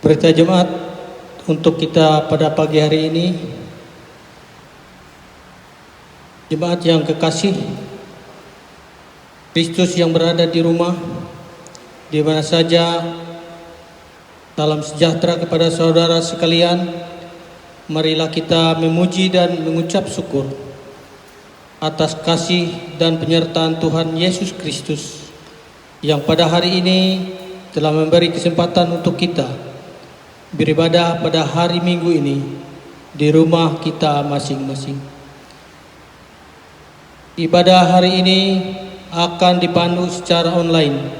Berita Jemaat untuk kita pada pagi hari ini. Jemaat yang kekasih, Kristus yang berada di rumah, di mana saja, salam sejahtera kepada saudara sekalian. Marilah kita memuji dan mengucap syukur atas kasih dan penyertaan Tuhan Yesus Kristus yang pada hari ini telah memberi kesempatan untuk kita beribadah pada hari Minggu ini di rumah kita masing-masing. Ibadah hari ini akan dipandu secara online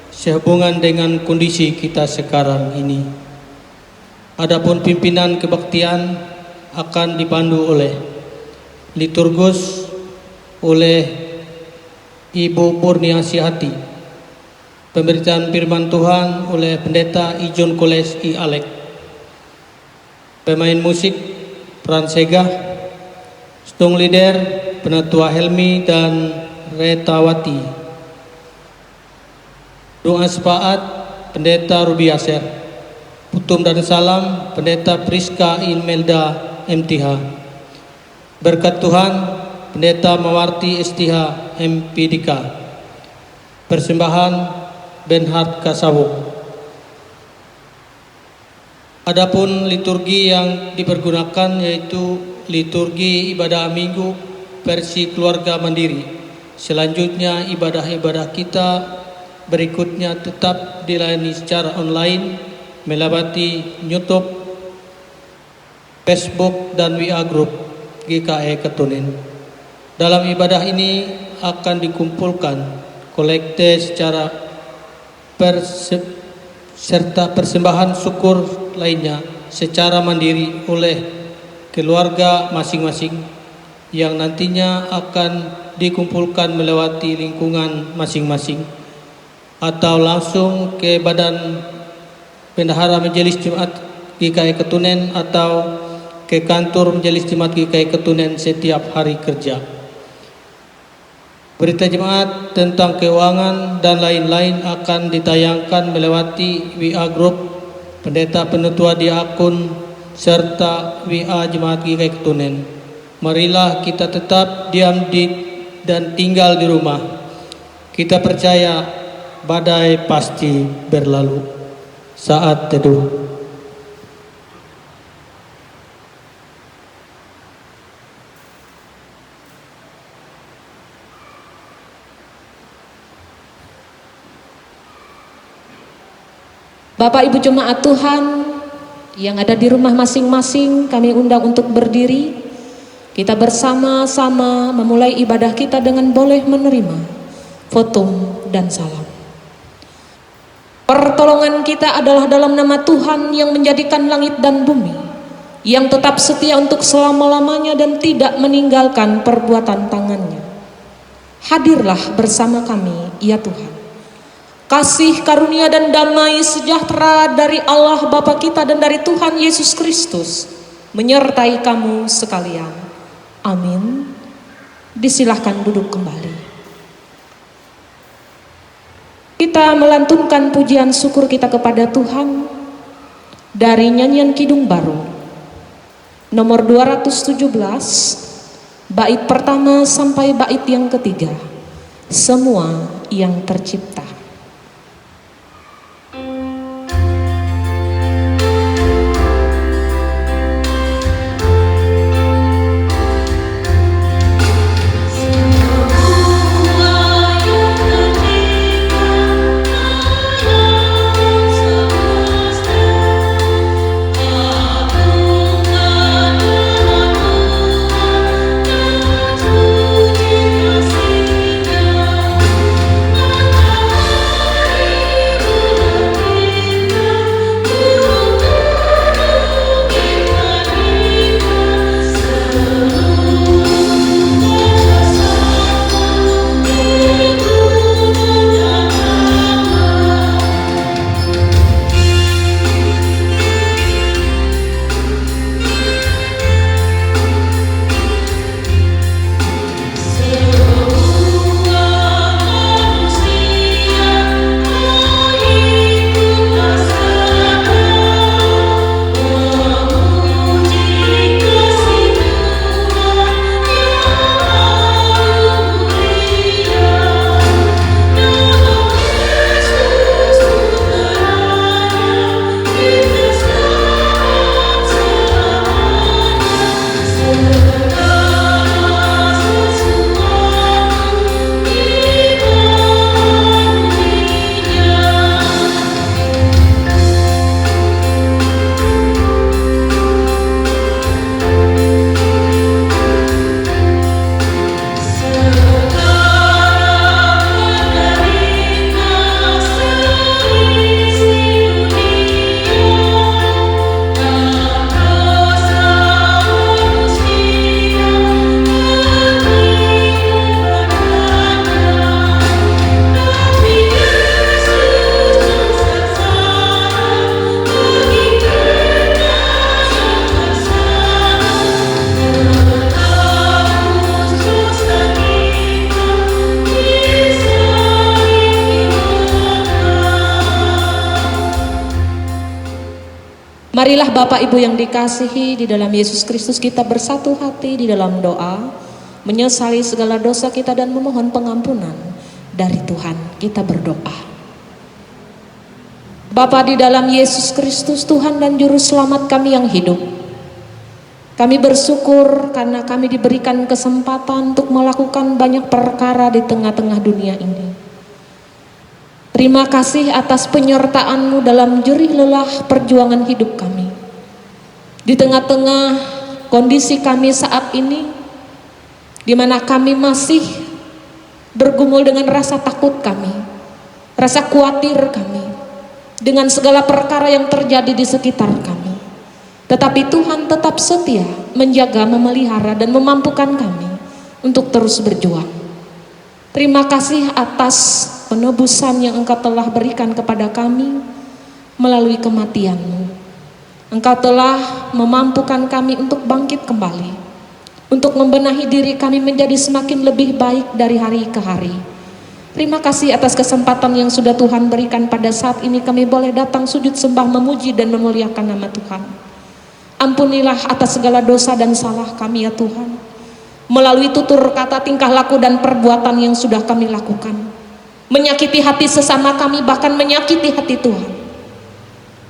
sehubungan dengan kondisi kita sekarang ini. Adapun pimpinan kebaktian akan dipandu oleh liturgus oleh Ibu Purniasihati, pemberitaan firman Tuhan oleh Pendeta Ijon Koles I Alek, pemain musik Pransega, stung leader Penatua Helmi dan Retawati, doa sepaat Pendeta Ruby Aser, putum dan salam Pendeta Priska Imelda MTH, berkat Tuhan Pendeta Mawarti STH MPDK, persembahan Benhard Kasawuk. Adapun liturgi yang dipergunakan yaitu liturgi ibadah minggu versi keluarga mandiri. Selanjutnya ibadah-ibadah kita berikutnya tetap dilayani secara online melewati YouTube, Facebook dan WA Group GKE Ketunen. Dalam ibadah ini akan dikumpulkan kolekte secara serta persembahan syukur lainnya secara mandiri oleh keluarga masing-masing yang nantinya akan dikumpulkan melewati lingkungan masing-masing atau langsung ke Badan Bendahara Majelis Jemaat GKI Ketunen atau ke kantor Majelis Jemaat GKI Ketunen setiap hari kerja. Berita jemaat tentang keuangan dan lain-lain akan ditayangkan melewati WA Group Pendeta Penutua di akun serta WA Jemaat GKI Ketunen. Marilah kita tetap diam dan tinggal di rumah. Kita percaya badai pasti berlalu. Saat teduh. Bapak Ibu Jemaat Tuhan yang ada di rumah masing-masing, kami undang untuk berdiri. Kita bersama-sama memulai ibadah kita dengan boleh menerima votum dan salam. Pertolongan kita adalah dalam nama Tuhan yang menjadikan langit dan bumi, yang tetap setia untuk selama-lamanya dan tidak meninggalkan perbuatan tangannya. Hadirlah bersama kami, ya Tuhan. Kasih karunia dan damai sejahtera dari Allah Bapa kita dan dari Tuhan Yesus Kristus menyertai kamu sekalian. Amin. Disilahkan duduk kembali. Kita melantunkan pujian syukur kita kepada Tuhan dari nyanyian Kidung Baru nomor 217, bait pertama sampai bait yang ketiga. Semua yang tercipta. Tercipta Marilah Bapak Ibu yang dikasihi di dalam Yesus Kristus, kita bersatu hati di dalam doa, menyesali segala dosa kita dan memohon pengampunan dari Tuhan. Kita berdoa. Bapa di dalam Yesus Kristus, Tuhan dan Juru Selamat kami yang hidup, kami bersyukur karena kami diberikan kesempatan untuk melakukan banyak perkara di tengah-tengah dunia ini. Terima kasih atas penyertaan-Mu dalam jerih lelah perjuangan hidup kami. Di tengah-tengah kondisi kami saat ini, di mana kami masih bergumul dengan rasa takut kami, rasa khawatir kami, dengan segala perkara yang terjadi di sekitar kami. Tetapi Tuhan tetap setia menjaga, memelihara, dan memampukan kami untuk terus berjuang. Terima kasih atas penebusan yang Engkau telah berikan kepada kami melalui kematian-Mu. Engkau telah memampukan kami untuk bangkit kembali, untuk membenahi diri kami menjadi semakin lebih baik dari hari ke hari. Terima kasih atas kesempatan yang sudah Tuhan berikan pada saat ini kami boleh datang sujud sembah, memuji dan memuliakan nama Tuhan. Ampunilah atas segala dosa dan salah kami ya Tuhan, melalui tutur kata, tingkah laku dan perbuatan yang sudah kami lakukan, menyakiti hati sesama kami, bahkan menyakiti hati Tuhan.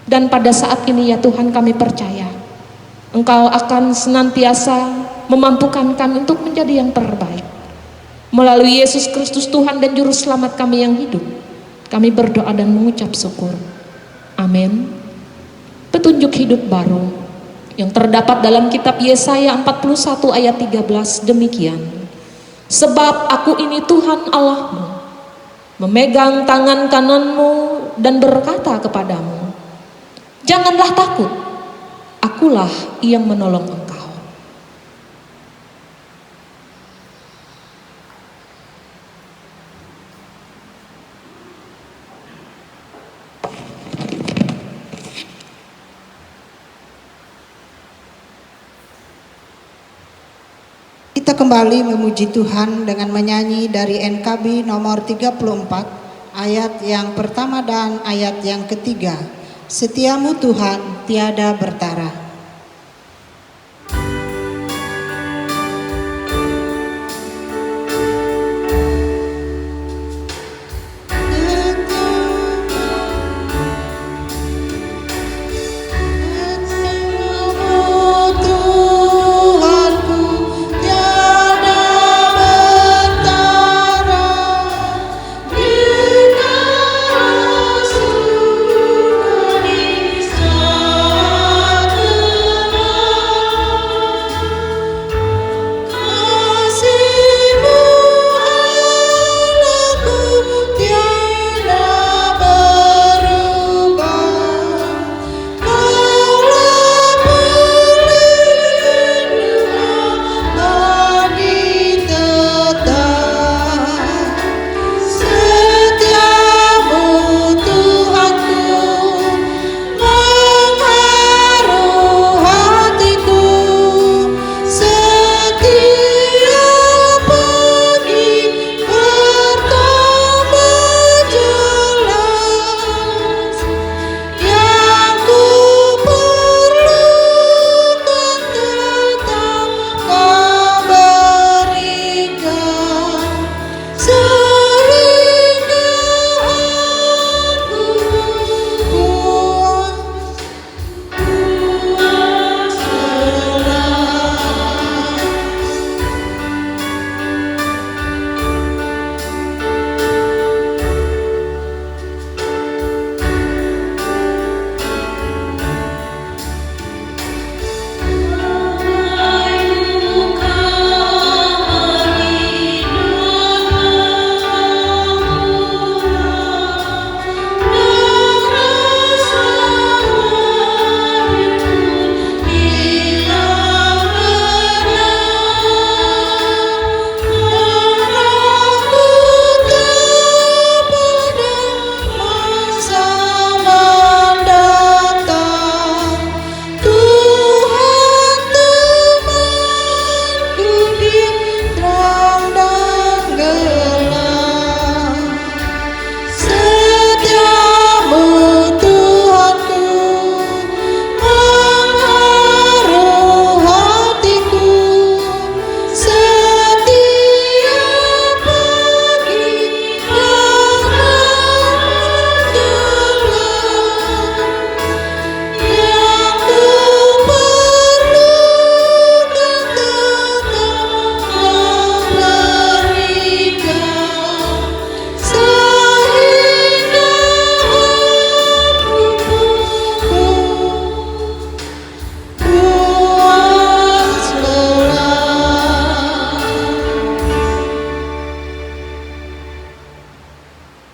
Dan pada saat ini ya Tuhan, kami percaya Engkau akan senantiasa memampukan kami untuk menjadi yang terbaik. Melalui Yesus Kristus Tuhan dan Juru Selamat kami yang hidup, kami berdoa dan mengucap syukur. Amin. Petunjuk hidup baru yang terdapat dalam kitab Yesaya 41 ayat 13 demikian. Sebab aku ini Tuhan Allahmu, memegang tangan kananmu dan berkata kepadamu, janganlah takut, akulah yang menolong engkau. Kita kembali memuji Tuhan dengan menyanyi dari NKB nomor 34 ayat yang pertama dan ayat yang ketiga. Setiamu Tuhan tiada bertara. Satu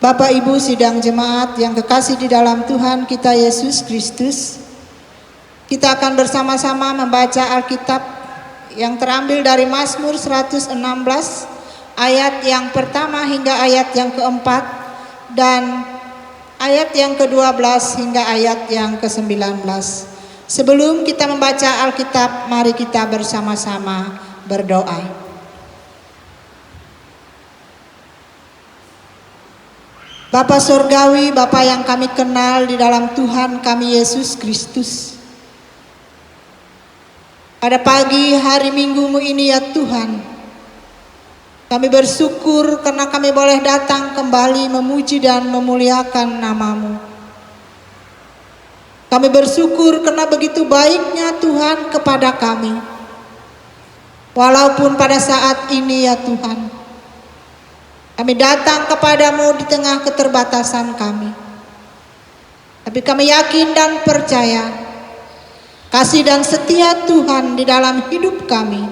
Bapak Ibu sidang jemaat yang kekasih di dalam Tuhan kita Yesus Kristus, kita akan bersama-sama membaca Alkitab yang terambil dari Mazmur 116 ayat yang pertama hingga ayat yang keempat dan ayat yang ke-12 hingga ayat yang ke-19. Sebelum kita membaca Alkitab, mari kita bersama-sama berdoa. Bapa Surgawi, Bapa yang kami kenal di dalam Tuhan kami Yesus Kristus. Pada pagi hari Minggu-Mu ini ya Tuhan, kami bersyukur karena kami boleh datang kembali memuji dan memuliakan nama-Mu. Kami bersyukur karena begitu baiknya Tuhan kepada kami. Walaupun pada saat ini ya Tuhan, kami datang kepadamu di tengah keterbatasan kami. Tapi kami yakin dan percaya kasih dan setia Tuhan di dalam hidup kami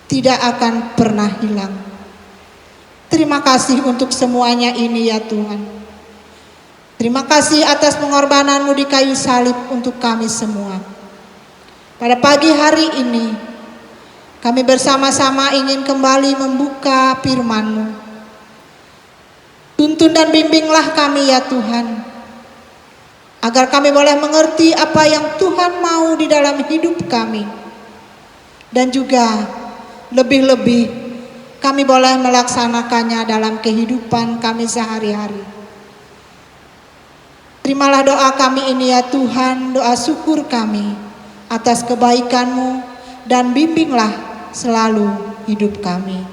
tidak akan pernah hilang. Terima kasih untuk semuanya ini ya Tuhan. Terima kasih atas pengorbanan-Mu di kayu salib untuk kami semua. Pada pagi hari ini kami bersama-sama ingin kembali membuka firman-Mu. Tuntun dan bimbinglah kami ya Tuhan, agar kami boleh mengerti apa yang Tuhan mau di dalam hidup kami. Dan juga lebih-lebih kami boleh melaksanakannya dalam kehidupan kami sehari-hari. Terimalah doa kami ini ya Tuhan, doa syukur kami atas kebaikan-Mu, dan bimbinglah selalu hidup kami.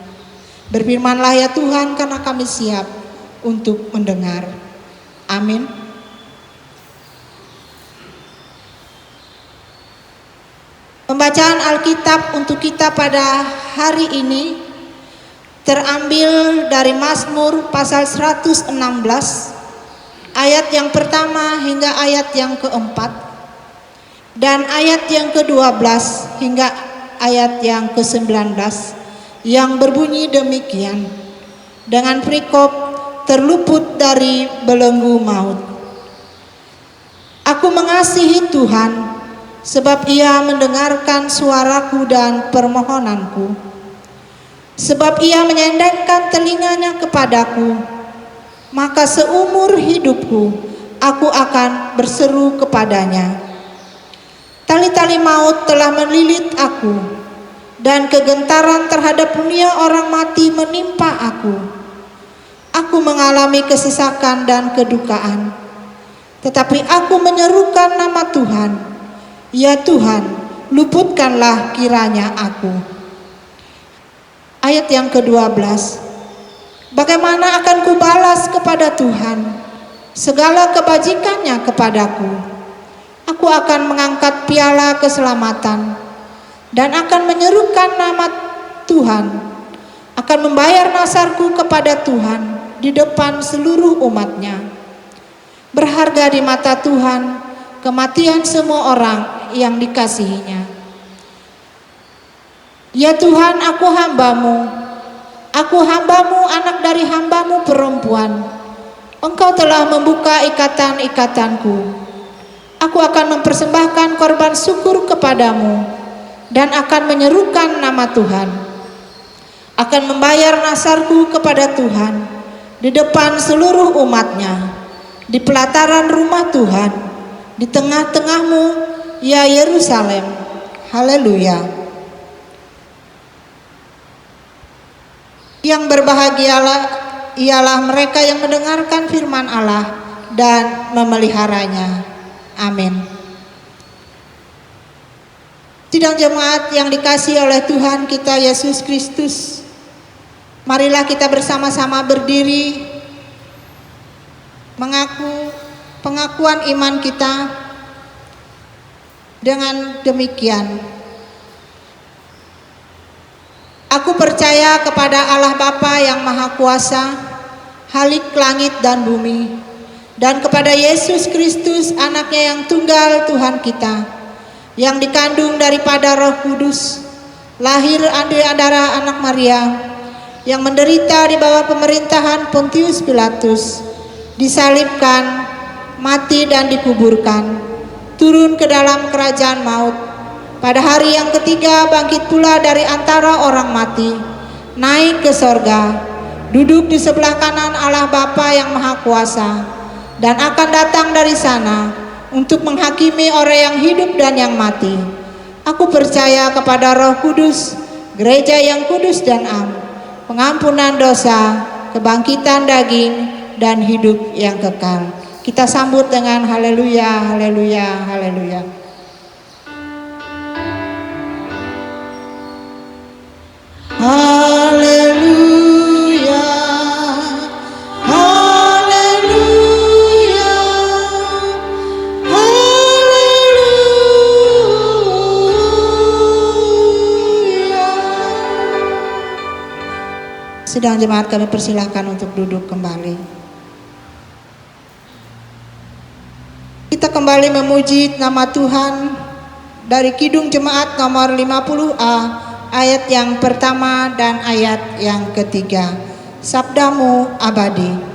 Berfirmanlah ya Tuhan karena kami siap untuk mendengar. Amin. Pembacaan Alkitab untuk kita pada hari ini terambil dari Mazmur pasal 116 ayat yang pertama hingga ayat yang keempat dan ayat yang ke-12 hingga ayat yang ke-19 yang berbunyi demikian, dengan perikop terluput dari belenggu maut. Aku mengasihi Tuhan, sebab Ia mendengarkan suaraku dan permohonanku. Sebab Ia menyendengkan telinganya kepadaku, maka seumur hidupku aku akan berseru kepadanya. Tali-tali maut telah melilit aku, dan kegentaran terhadap dunia orang mati menimpa aku. Aku mengalami kesesakan dan kedukaan, tetapi aku menyerukan nama Tuhan. Ya Tuhan, luputkanlah kiranya aku. Ayat yang ke-12. Bagaimana akan kubalas kepada Tuhan segala kebajikannya kepadaku? Aku akan mengangkat piala keselamatan dan akan menyerukan nama Tuhan, akan membayar nasarku kepada Tuhan di depan seluruh umatnya. Berharga di mata Tuhan kematian semua orang yang dikasihinya. Ya Tuhan, aku hambamu, anak dari hambamu perempuan. Engkau telah membuka ikatan-ikatanku. Aku akan mempersembahkan korban syukur kepadamu dan akan menyerukan nama Tuhan, akan membayar nasarku kepada Tuhan di depan seluruh umatnya, di pelataran rumah Tuhan, di tengah-tengahmu, ya Yerusalem. Haleluya. Yang berbahagialah ialah mereka yang mendengarkan firman Allah dan memeliharanya. Amin. Sidang jemaat yang dikasihi oleh Tuhan kita Yesus Kristus, marilah kita bersama-sama berdiri mengaku pengakuan iman kita dengan demikian. Aku percaya kepada Allah Bapa yang Maha Kuasa, Halik langit dan bumi, dan kepada Yesus Kristus anaknya yang tunggal Tuhan kita, yang dikandung daripada Roh Kudus, lahir dari antara anak Maria, yang menderita di bawah pemerintahan Pontius Pilatus, disalibkan, mati dan dikuburkan, turun ke dalam kerajaan maut. Pada hari yang ketiga bangkit pula dari antara orang mati, naik ke sorga, duduk di sebelah kanan Allah Bapa yang Maha Kuasa, dan akan datang dari sana untuk menghakimi orang yang hidup dan yang mati. Aku percaya kepada Roh Kudus, gereja yang kudus dan am, pengampunan dosa, kebangkitan daging, dan hidup yang kekal. Kita sambut dengan haleluya, haleluya, haleluya. Haleluya, haleluya, haleluya. Sidang jemaat kami persilahkan untuk duduk kembali. Kita kembali memuji nama Tuhan dari Kidung Jemaat nomor 50A, ayat yang pertama dan ayat yang ketiga. Sabdamu abadi.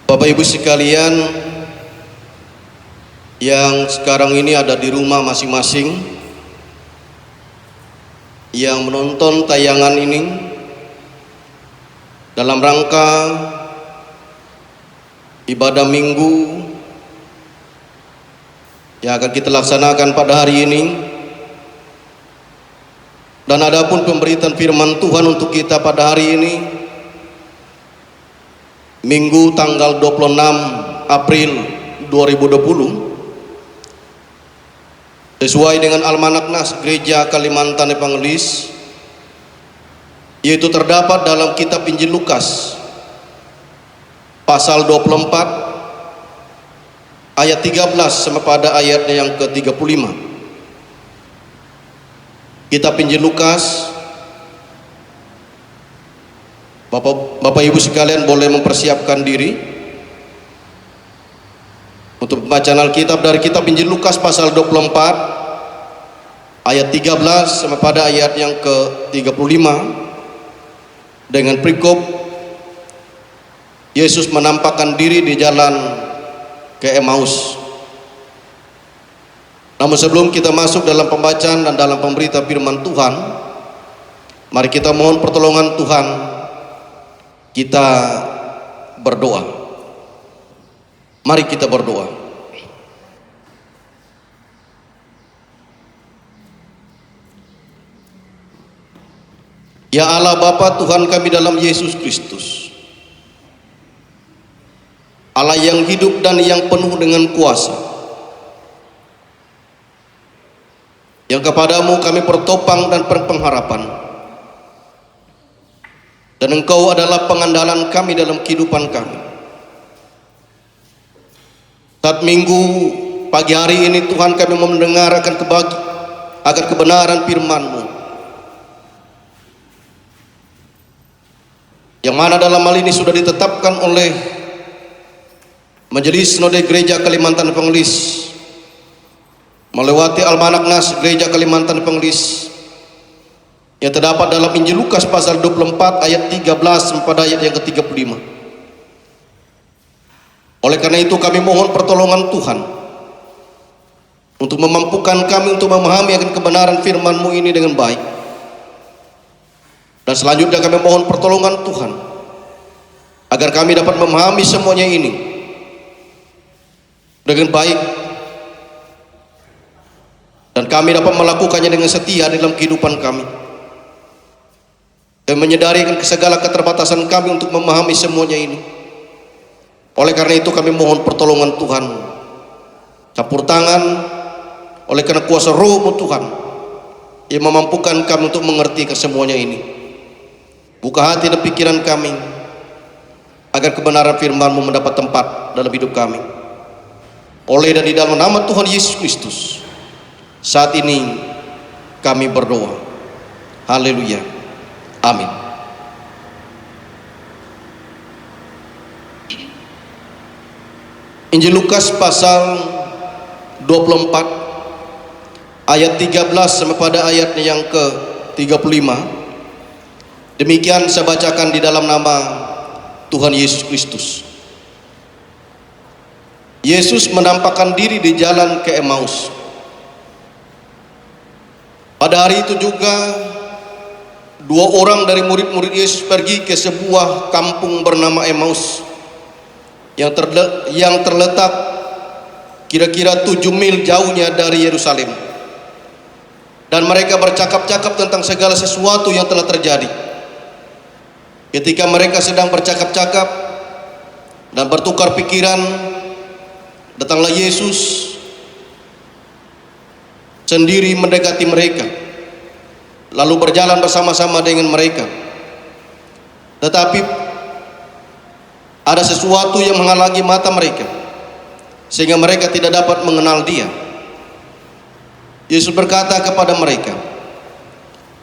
Bapak Ibu sekalian yang sekarang ini ada di rumah masing-masing, yang menonton tayangan ini dalam rangka ibadah minggu yang akan kita laksanakan pada hari ini, dan adapun pemberitaan firman Tuhan untuk kita pada hari ini, Minggu tanggal 26 April 2020, sesuai dengan Almanak Nas Gereja Kalimantan Evangelis, yaitu terdapat dalam kitab Injil Lukas pasal 24 ayat 13 sampai pada ayatnya yang ke-35. Kitab Injil Lukas. Bapak Ibu sekalian boleh mempersiapkan diri untuk pembacaan Alkitab dari kitab Injil Lukas pasal 24 ayat 13 sampai pada ayat yang ke-35, dengan perikop Yesus menampakkan diri di jalan ke Emmaus. Namun sebelum kita masuk dalam pembacaan dan dalam pemberitaan firman Tuhan, mari kita mohon pertolongan Tuhan. Kita berdoa. Mari kita berdoa. Ya Allah Bapa Tuhan kami dalam Yesus Kristus, Allah yang hidup dan yang penuh dengan kuasa, yang kepadamu kami bertopang dan berpengharapan, dan Engkau adalah pengandalan kami dalam kehidupan kami. Saat Minggu pagi hari ini Tuhan, kami mendengar akan kebenaran firman-Mu, yang mana dalam hal ini sudah ditetapkan oleh Majelis Sinode Gereja Kalimantan Pengelis melewati Almanak Nas Gereja Kalimantan Pengelis yang terdapat dalam Injil Lukas pasal 24 ayat 13 pada ayat yang ke-35. Oleh karena itu kami mohon pertolongan Tuhan untuk memampukan kami untuk memahami akan kebenaran firman-Mu ini dengan baik. Dan selanjutnya kami mohon pertolongan Tuhan agar kami dapat memahami semuanya ini dengan baik, dan kami dapat melakukannya dengan setia dalam kehidupan kami, dan menyadari segala keterbatasan kami untuk memahami semuanya ini. Oleh karena itu kami mohon pertolongan Tuhan, campur tangan oleh karena kuasa Roh-Mu Tuhan yang memampukan kami untuk mengerti kesemuanya ini. Buka hati dan pikiran kami agar kebenaran firman-Mu mendapat tempat dalam hidup kami. Oleh dan di dalam nama Tuhan Yesus Kristus, saat ini kami berdoa. Haleluya. Amin. Injil Lukas pasal 24 ayat 13 sampai pada ayat yang ke-35. Demikian saya bacakan di dalam nama Tuhan Yesus Kristus. Yesus menampakkan diri di jalan ke Emmaus. Pada hari itu juga dua orang dari murid-murid Yesus pergi ke sebuah kampung bernama Emmaus yang terletak kira-kira 7 mil jauhnya dari Yerusalem. Dan mereka bercakap-cakap tentang segala sesuatu yang telah terjadi. Ketika mereka sedang bercakap-cakap dan bertukar pikiran, datanglah Yesus sendiri mendekati mereka, lalu berjalan bersama-sama dengan mereka. Tetapi ada sesuatu yang menghalangi mata mereka, sehingga mereka tidak dapat mengenal Dia. Yesus berkata kepada mereka,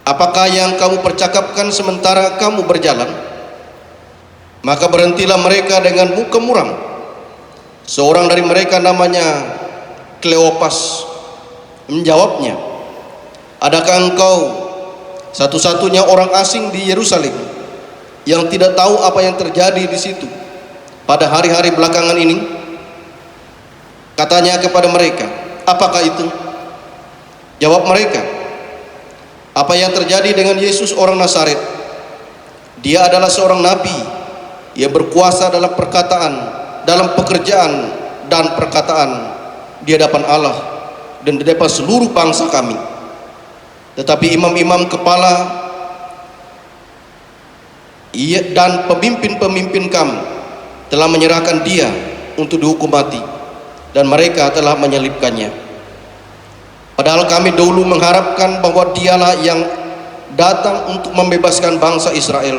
"Apakah yang kamu percakapkan sementara kamu berjalan?" Maka berhentilah mereka dengan muka muram. Seorang dari mereka namanya Kleopas menjawabnya, "Adakah engkau satu-satunya orang asing di Yerusalem yang tidak tahu apa yang terjadi di situ pada hari-hari belakangan ini?" Katanya kepada mereka, "Apakah itu?" Jawab mereka, "Apa yang terjadi dengan Yesus orang Nazaret? Dia adalah seorang nabi yang berkuasa dalam perkataan, dalam pekerjaan dan perkataan di hadapan Allah dan di hadapan seluruh bangsa kami. Tetapi imam-imam kepala dan pemimpin-pemimpin kami telah menyerahkan Dia untuk dihukum mati, dan mereka telah menyalibkannya. Padahal kami dahulu mengharapkan bahwa Dialah yang datang untuk membebaskan bangsa Israel.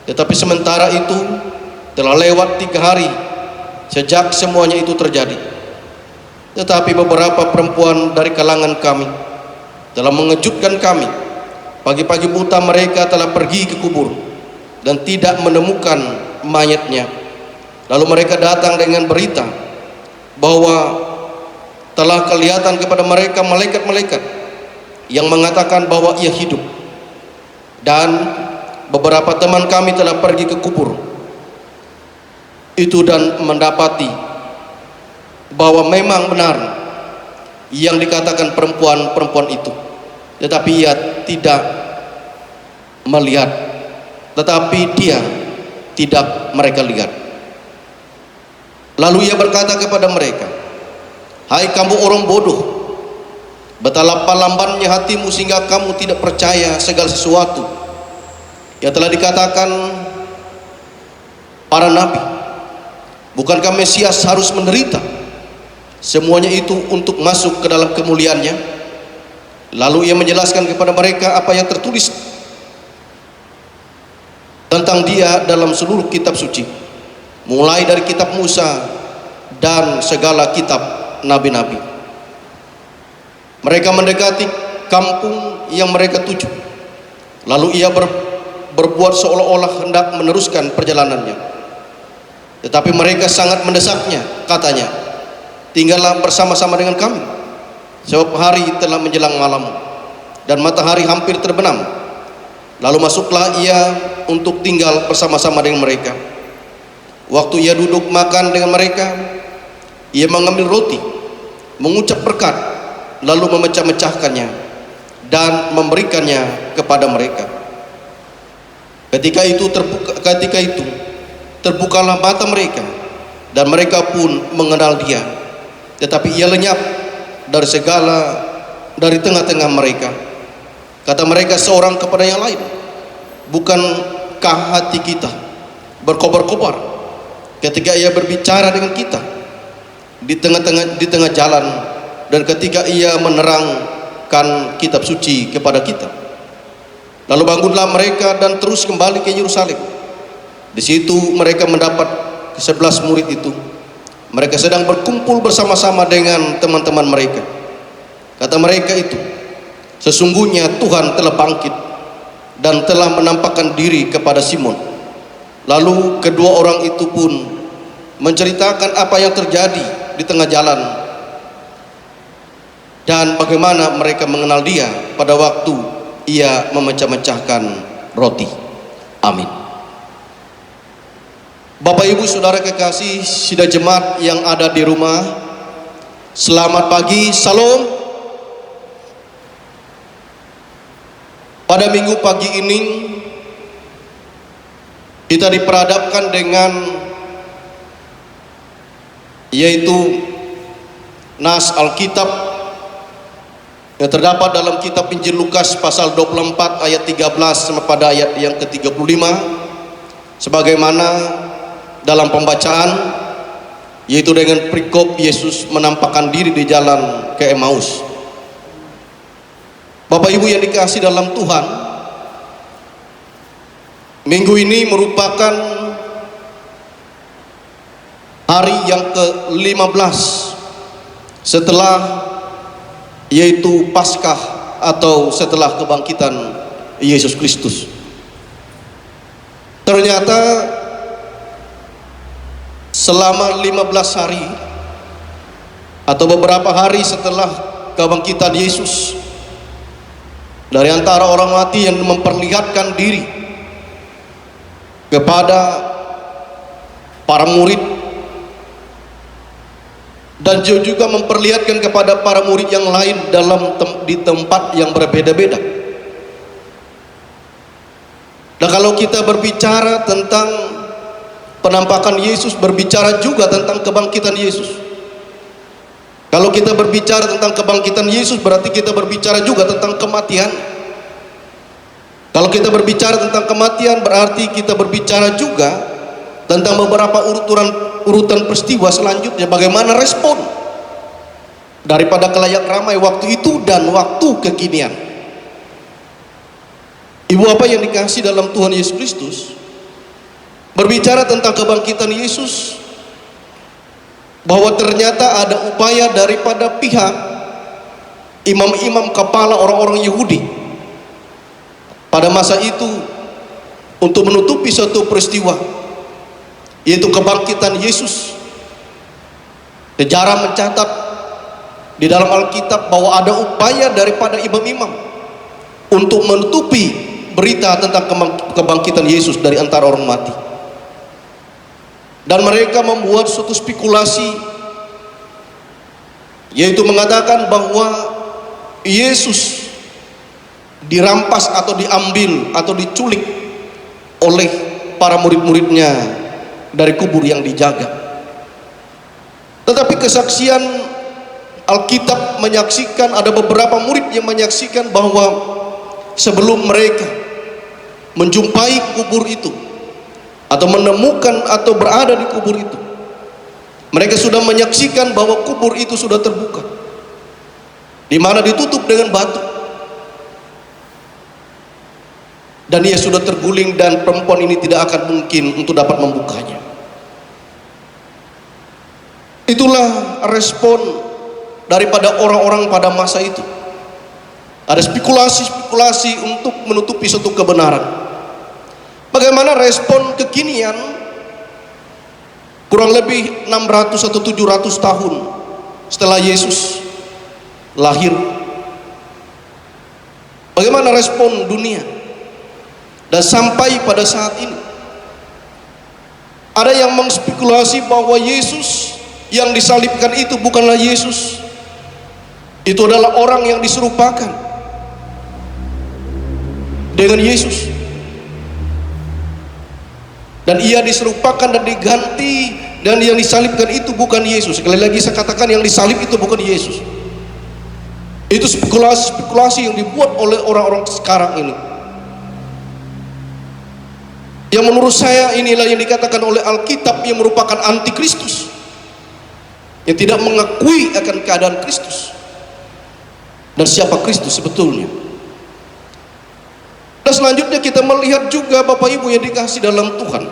Tetapi sementara itu telah lewat 3 hari sejak semuanya itu terjadi. Tetapi beberapa perempuan dari kalangan kami telah mengejutkan kami. Pagi-pagi buta mereka telah pergi ke kubur dan tidak menemukan mayatnya. Lalu mereka datang dengan berita bahwa telah kelihatan kepada mereka malaikat-malaikat yang mengatakan bahwa Ia hidup. Dan beberapa teman kami telah pergi ke kubur itu dan mendapati bahwa memang benar yang dikatakan perempuan-perempuan itu, tetapi ia tidak melihat, tetapi dia tidak mereka lihat. Lalu ia berkata kepada mereka, "Hai kamu orang bodoh, betapa lambannya hatimu sehingga kamu tidak percaya segala sesuatu yang telah dikatakan para nabi. Bukankah Mesias harus menderita semuanya itu untuk masuk ke dalam kemuliaannya?" Lalu ia menjelaskan kepada mereka apa yang tertulis tentang dia dalam seluruh kitab suci, mulai dari kitab Musa dan segala kitab nabi-nabi. Mereka mendekati kampung yang mereka tuju. Lalu ia berbuat seolah-olah hendak meneruskan perjalanannya. Tetapi mereka sangat mendesaknya, katanya, "Tinggallah bersama-sama dengan kami, sebab hari telah menjelang malam dan matahari hampir terbenam." Lalu masuklah ia untuk tinggal bersama-sama dengan mereka. Waktu ia duduk makan dengan mereka, ia mengambil roti, mengucap berkat, lalu memecah-mecahkannya dan memberikannya kepada mereka. Ketika itu terbukalah mata mereka dan mereka pun mengenal dia, tetapi ia lenyap dari tengah-tengah mereka. Kata mereka seorang kepada yang lain, "Bukankah hati kita berkobar-kobar ketika ia berbicara dengan kita di tengah jalan dan ketika ia menerangkan kitab suci kepada kita?" Lalu bangunlah mereka dan terus kembali ke Yerusalem. Di situ mereka mendapat ke-11 murid itu. Mereka sedang berkumpul bersama-sama dengan teman-teman mereka. Kata mereka itu, "Sesungguhnya Tuhan telah bangkit dan telah menampakkan diri kepada Simon." Lalu kedua orang itu pun menceritakan apa yang terjadi di tengah jalan dan bagaimana mereka mengenal dia pada waktu ia memecah-mecahkan roti. Amin. Bapak Ibu Saudara kekasih sidang jemaat yang ada di rumah, selamat pagi, salam. Pada minggu pagi ini kita diperhadapkan dengan yaitu nas Alkitab yang terdapat dalam kitab Injil Lukas pasal 24 ayat 13 sampai pada ayat yang ke-35, sebagaimana dalam pembacaan, yaitu dengan perikop Yesus menampakkan diri di jalan ke Emmaus. Bapak Ibu yang dikasihi dalam Tuhan, minggu ini merupakan hari yang ke-15 setelah yaitu Paskah atau setelah kebangkitan Yesus Kristus. Ternyata selama 15 hari atau beberapa hari setelah kebangkitan Yesus dari antara orang mati yang memperlihatkan diri kepada para murid dan juga memperlihatkan kepada para murid yang lain di tempat yang berbeda-beda. Dan kalau kita berbicara tentang penampakan Yesus, berbicara juga tentang kebangkitan Yesus. Kalau kita berbicara tentang kebangkitan Yesus, berarti kita berbicara juga tentang kematian. Kalau kita berbicara tentang kematian, berarti kita berbicara juga tentang beberapa urutan peristiwa selanjutnya, bagaimana respon daripada kelayak ramai waktu itu dan waktu kekinian. Ibu apa yang dikasihi dalam Tuhan Yesus Kristus, berbicara tentang kebangkitan Yesus, bahwa ternyata ada upaya daripada pihak imam-imam kepala orang-orang Yahudi pada masa itu untuk menutupi suatu peristiwa, yaitu kebangkitan Yesus. Sejarah mencatat di dalam Alkitab bahwa ada upaya daripada imam-imam untuk menutupi berita tentang kebangkitan Yesus dari antara orang mati. Dan mereka membuat suatu spekulasi, yaitu mengatakan bahwa Yesus dirampas atau diambil atau diculik oleh para murid-muridnya dari kubur yang dijaga. Tetapi kesaksian Alkitab menyaksikan, ada beberapa murid yang menyaksikan bahwa sebelum mereka menjumpai kubur itu atau menemukan atau berada di kubur itu, mereka sudah menyaksikan bahwa kubur itu sudah terbuka, di mana ditutup dengan batu, dan ia sudah terguling dan perempuan ini tidak akan mungkin untuk dapat membukanya. Itulah respon daripada orang-orang pada masa itu. Ada spekulasi-spekulasi untuk menutupi suatu kebenaran. Bagaimana respon kekinian kurang lebih 600 atau 700 tahun setelah Yesus lahir? Bagaimana respon dunia? Dan sampai pada saat ini ada yang mengspekulasi bahwa Yesus yang disalibkan itu bukanlah Yesus. Itu adalah orang yang diserupakan dengan Yesus, dan ia diserupakan dan diganti, dan yang disalibkan itu bukan Yesus. Sekali lagi saya katakan, yang disalib itu bukan Yesus. Itu spekulasi-spekulasi yang dibuat oleh orang-orang sekarang ini, yang menurut saya inilah yang dikatakan oleh Alkitab yang merupakan antikristus, yang tidak mengakui akan keadaan Kristus dan siapa Kristus sebetulnya. Dan selanjutnya kita melihat juga Bapak Ibu yang dikasihi dalam Tuhan,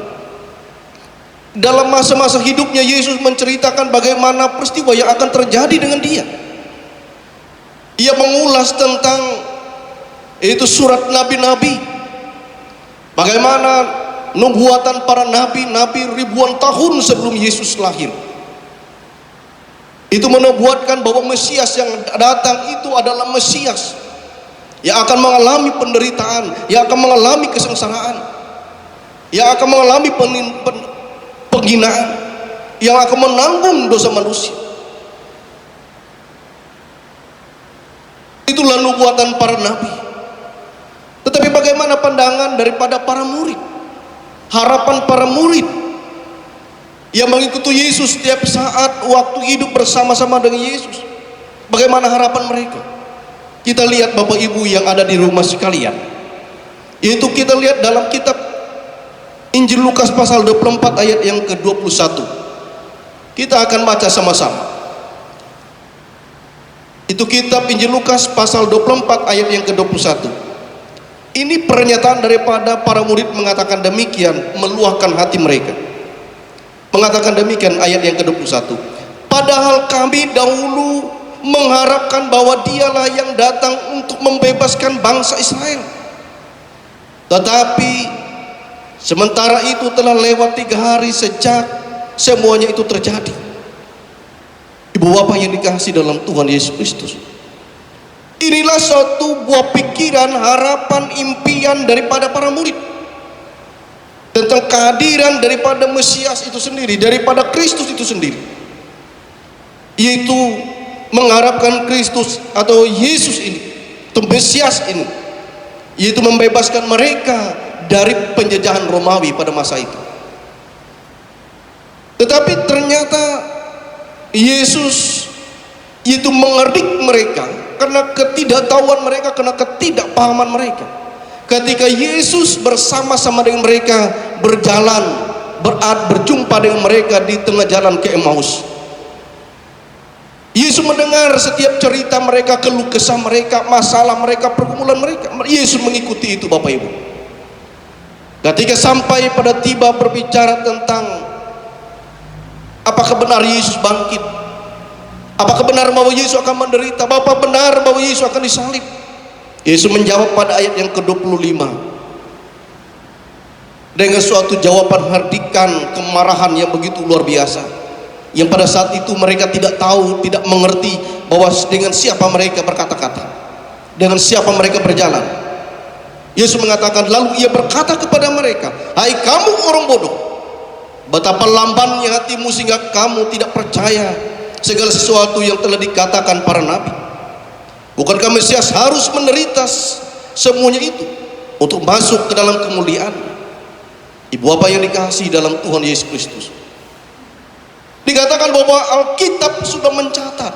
dalam masa-masa hidupnya Yesus menceritakan bagaimana peristiwa yang akan terjadi dengan dia. Ia mengulas tentang itu surat nabi-nabi, bagaimana nubuatan para nabi-nabi ribuan tahun sebelum Yesus lahir. Itu menubuatkan bahwa Mesias yang datang itu adalah Mesias yang akan mengalami penderitaan, yang akan mengalami kesengsaraan, yang akan mengalami penghinaan, yang akan menanggung dosa manusia. Itulah nubuatan para nabi. Tetapi bagaimana pandangan daripada para murid, harapan para murid yang mengikuti Yesus setiap saat waktu hidup bersama-sama dengan Yesus? Bagaimana harapan mereka? Kita lihat Bapak Ibu yang ada di rumah sekalian, yaitu kita lihat dalam kitab Injil Lukas pasal 24 ayat yang ke-21. Kita akan baca sama-sama. Itu kitab Injil Lukas pasal 24 ayat yang ke-21. Ini pernyataan daripada para murid mengatakan demikian, meluahkan hati mereka. Mengatakan demikian ayat yang ke-21. Padahal kami dahulu mengharapkan bahwa dialah yang datang untuk membebaskan bangsa Israel. Tetapi sementara itu telah lewat 3 hari sejak semuanya itu terjadi. Ibu bapak yang dikasihi dalam Tuhan Yesus Kristus, inilah suatu buah pikiran, harapan, impian daripada para murid tentang kehadiran daripada Mesias itu sendiri, daripada Kristus itu sendiri, yaitu mengharapkan Kristus atau Yesus ini, atau Mesias ini, yaitu membebaskan mereka dari penjajahan Romawi pada masa itu. Tetapi ternyata Yesus itu mengerdik mereka karena ketidaktahuan mereka, karena ketidakpahaman mereka. Ketika Yesus bersama-sama dengan mereka berjalan, berjumpa dengan mereka di tengah jalan ke Emmaus, Yesus mendengar setiap cerita mereka, keluh kesah mereka, masalah mereka, pergumulan mereka. Yesus mengikuti itu Bapak Ibu. Ketika sampai pada tiba berbicara tentang apakah benar Yesus bangkit, apakah benar bahwa Yesus akan menderita, Bapak benar bahwa Yesus akan disalib, Yesus menjawab pada ayat yang ke-25 dengan suatu jawaban hardikan, kemarahan yang begitu luar biasa, yang pada saat itu mereka tidak tahu, tidak mengerti bahwa dengan siapa mereka berkata-kata, dengan siapa mereka berjalan. Yesus mengatakan, lalu ia berkata kepada mereka, hai kamu orang bodoh, betapa lambannya hatimu sehingga kamu tidak percaya segala sesuatu yang telah dikatakan para nabi. Bukankah Mesias harus menderita semuanya itu untuk masuk ke dalam kemuliaan? Ibu bapak yang dikasihi dalam Tuhan Yesus Kristus, dikatakan bahwa Alkitab sudah mencatat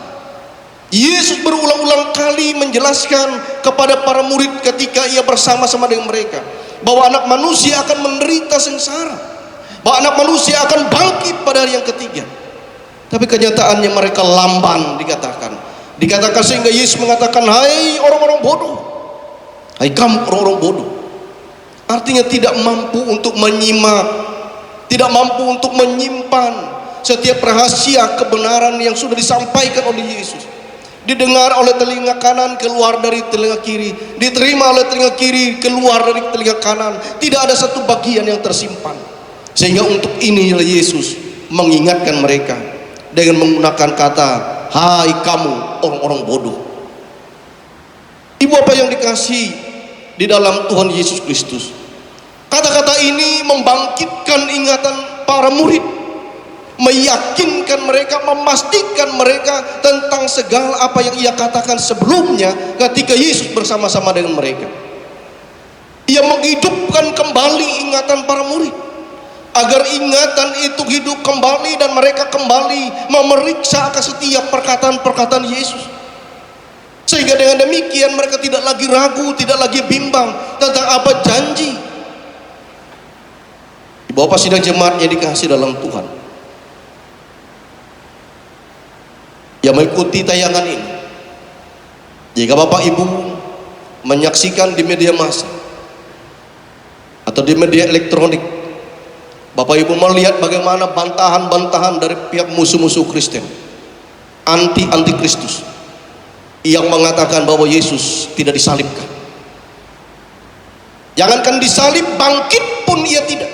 Yesus berulang-ulang kali menjelaskan kepada para murid ketika ia bersama-sama dengan mereka bahwa anak manusia akan menderita sengsara, bahwa anak manusia akan bangkit pada hari yang ketiga. Tapi kenyataannya mereka lamban, dikatakan sehingga Yesus mengatakan, hai orang-orang bodoh, hai kamu orang-orang bodoh. Artinya tidak mampu untuk menyimak, tidak mampu untuk menyimpan setiap rahasia kebenaran yang sudah disampaikan oleh Yesus. Didengar oleh telinga kanan, keluar dari telinga kiri, diterima oleh telinga kiri, keluar dari telinga kanan. Tidak ada satu bagian yang tersimpan. Sehingga untuk ini Yesus mengingatkan mereka dengan menggunakan kata, hai kamu orang-orang bodoh. Ibu apa yang dikasihi di dalam Tuhan Yesus Kristus, kata-kata ini membangkitkan ingatan para murid, meyakinkan mereka, memastikan mereka tentang segala apa yang ia katakan sebelumnya ketika Yesus bersama-sama dengan mereka. Ia menghidupkan kembali ingatan para murid agar ingatan itu hidup kembali dan mereka kembali memeriksa akan setiap perkataan-perkataan Yesus, sehingga dengan demikian mereka tidak lagi ragu, tidak lagi bimbang tentang apa janji. Bapak sidang jemaat yang dikasihi dalam Tuhan, yang mengikuti tayangan ini, jika Bapak Ibu menyaksikan di media massa atau di media elektronik, Bapak Ibu melihat bagaimana bantahan-bantahan dari pihak musuh-musuh Kristen, anti-Kristus, yang mengatakan bahwa Yesus tidak disalibkan. Jangankan disalib, bangkit pun ia tidak.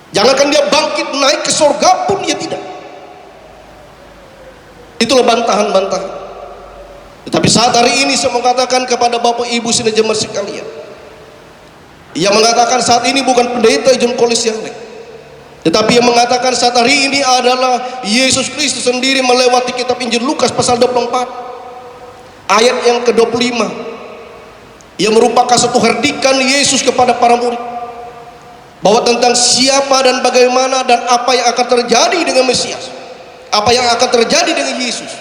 Jangankan dia bangkit naik ke surga pun ia tidak. Itulah bantahan-bantahan. Tetapi saat hari ini saya mengatakan kepada Bapak Ibu sidang jemaat sekalian, ia mengatakan saat ini bukan pendeta John Kolis yang lain, tetapi yang mengatakan saat hari ini adalah Yesus Kristus sendiri melewati kitab Injil Lukas pasal 24 ayat yang ke-25. Ia merupakan satu hardikan Yesus kepada para murid bahwa tentang siapa dan bagaimana dan apa yang akan terjadi dengan Mesias, apa yang akan terjadi dengan Yesus,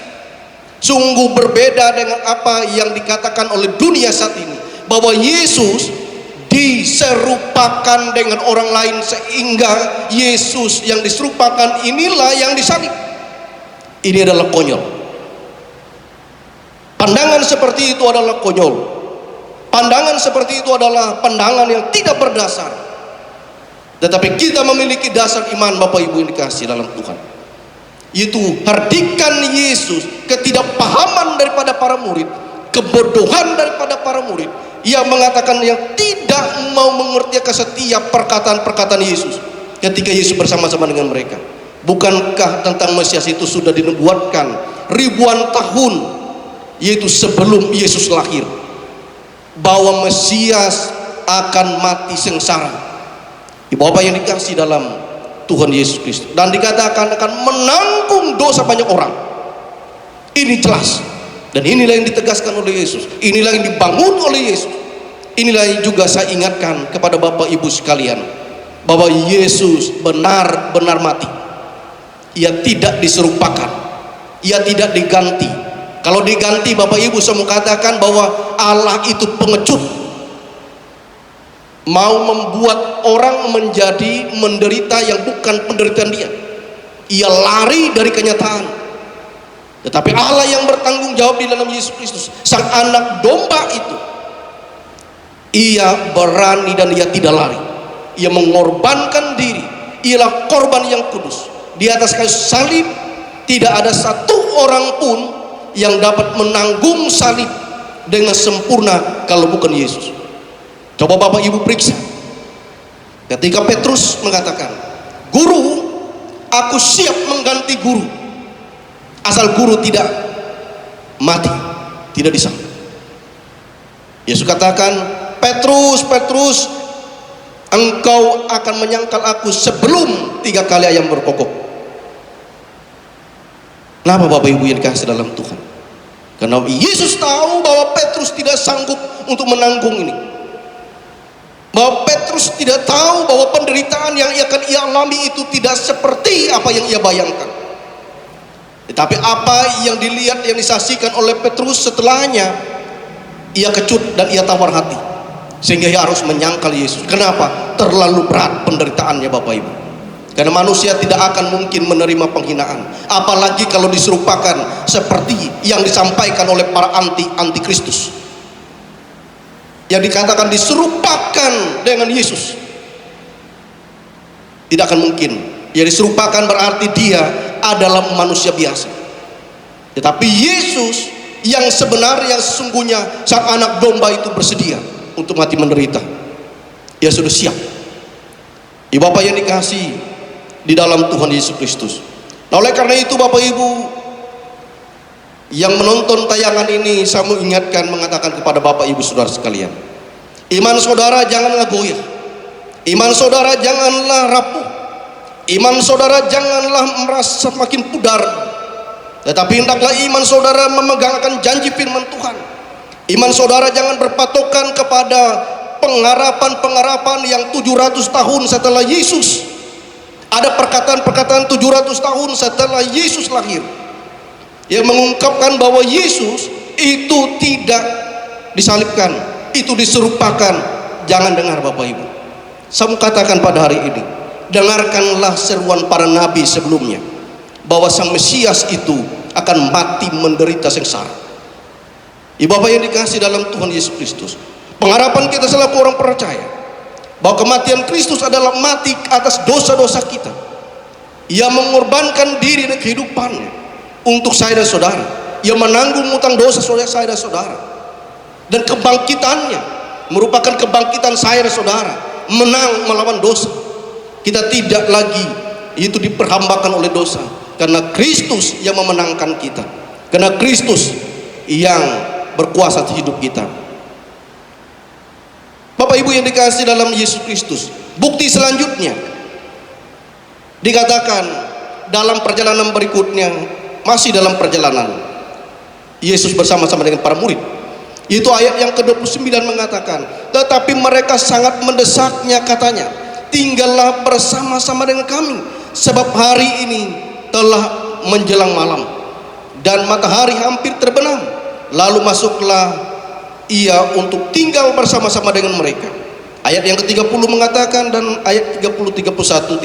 sungguh berbeda dengan apa yang dikatakan oleh dunia saat ini, bahwa Yesus diserupakan dengan orang lain sehingga Yesus yang diserupakan inilah yang disalib. Ini adalah konyol. Pandangan seperti itu adalah konyol. Pandangan seperti itu adalah pandangan yang tidak berdasar. Tetapi kita memiliki dasar iman, Bapak Ibu yang dikasihi dalam Tuhan, yaitu hardikan Yesus, ketidakpahaman daripada para murid, kebodohan daripada para murid yang mengatakan yang tidak mau mengerti akan setiap perkataan-perkataan Yesus ketika Yesus bersama-sama dengan mereka. Bukankah tentang Mesias itu sudah dinubuatkan ribuan tahun, yaitu sebelum Yesus lahir, bahwa Mesias akan mati sengsara, Ibu Bapak yang dikasihi dalam Tuhan Yesus Kristus, dan dikatakan akan menanggung dosa banyak orang. Ini jelas, dan inilah yang ditegaskan oleh Yesus, inilah yang dibangun oleh Yesus. Inilah yang juga saya ingatkan kepada Bapak Ibu sekalian, bahwa Yesus benar-benar mati. Ia tidak diserupakan, ia tidak diganti. Kalau diganti, Bapak Ibu saya mau katakan bahwa Allah itu pengecut, mau membuat orang menjadi menderita yang bukan penderitaan dia. Ia lari dari kenyataan. Tetapi Allah yang bertanggung jawab di dalam Yesus Kristus, sang anak domba itu, ia berani dan ia tidak lari. Ia mengorbankan diri. Ialah korban yang kudus. Di atas kayu salib tidak ada satu orang pun yang dapat menanggung salib dengan sempurna kalau bukan Yesus. Coba Bapak Ibu periksa ketika Petrus mengatakan, "Guru, aku siap mengganti guru asal guru tidak mati, tidak disalib." Yesus katakan, "Petrus, Petrus, engkau akan menyangkal aku sebelum 3 kali ayam berkokok." Kenapa Bapak Ibu yang dikasihi dalam Tuhan? Karena Yesus tahu bahwa Petrus tidak sanggup untuk menanggung ini, bahwa Petrus tidak tahu bahwa penderitaan yang akan ia alami itu tidak seperti apa yang ia bayangkan. Tetapi apa yang dilihat, yang disaksikan oleh Petrus setelahnya, ia kecut dan ia tawar hati, sehingga ia harus menyangkal Yesus. Kenapa? Terlalu berat penderitaannya Bapak Ibu. Karena manusia tidak akan mungkin menerima penghinaan, apalagi kalau diserupakan seperti yang disampaikan oleh para anti-Kristus, yang dikatakan diserupakan dengan Yesus. Tidak akan mungkin. Yang diserupakan berarti dia adalah manusia biasa. Tetapi Yesus yang sebenarnya, yang sesungguhnya sang anak domba itu bersedia untuk mati menderita. Ia sudah siap. Ibu Bapak yang dikasihi di dalam Tuhan Yesus Kristus. Nah, oleh karena itu Bapak Ibu yang menonton tayangan ini, saya mau ingatkan, mengatakan kepada Bapak Ibu Saudara sekalian, iman saudara janganlah goyah, iman saudara janganlah rapuh, iman saudara janganlah merasa makin pudar, tetapi hendaklah iman saudara memegang akan janji firman Tuhan. Iman saudara jangan berpatokan kepada pengharapan-pengharapan yang 700 tahun setelah Yesus. Ada perkataan-perkataan 700 tahun setelah Yesus lahir yang mengungkapkan bahwa Yesus itu tidak disalibkan, itu diserupakan. Jangan dengar Bapak Ibu. Saya mau katakan pada hari ini, dengarkanlah seruan para nabi sebelumnya bahwa sang Mesias itu akan mati menderita sengsara. Ibu Bapak yang dikasih dalam Tuhan Yesus Kristus, pengharapan kita selaku orang percaya bahwa kematian Kristus adalah mati atas dosa-dosa kita. Ia mengorbankan diri dan kehidupannya untuk saya dan saudara. Ia menanggung utang dosa saya dan saudara. Dan kebangkitannya merupakan kebangkitan saya dan saudara, menang melawan dosa. Kita tidak lagi itu diperhambakan oleh dosa, karena Kristus yang memenangkan kita, karena Kristus yang berkuasa atas hidup kita. Bapak Ibu yang dikasih dalam Yesus Kristus, bukti selanjutnya dikatakan dalam perjalanan berikutnya, masih dalam perjalanan Yesus bersama-sama dengan para murid, itu ayat yang ke-29 mengatakan, tetapi mereka sangat mendesaknya, katanya, tinggallah bersama-sama dengan kami, sebab hari ini telah menjelang malam dan matahari hampir terbenam. Lalu masuklah ia untuk tinggal bersama-sama dengan mereka. Ayat yang ke-30 mengatakan, dan ayat 30, 31,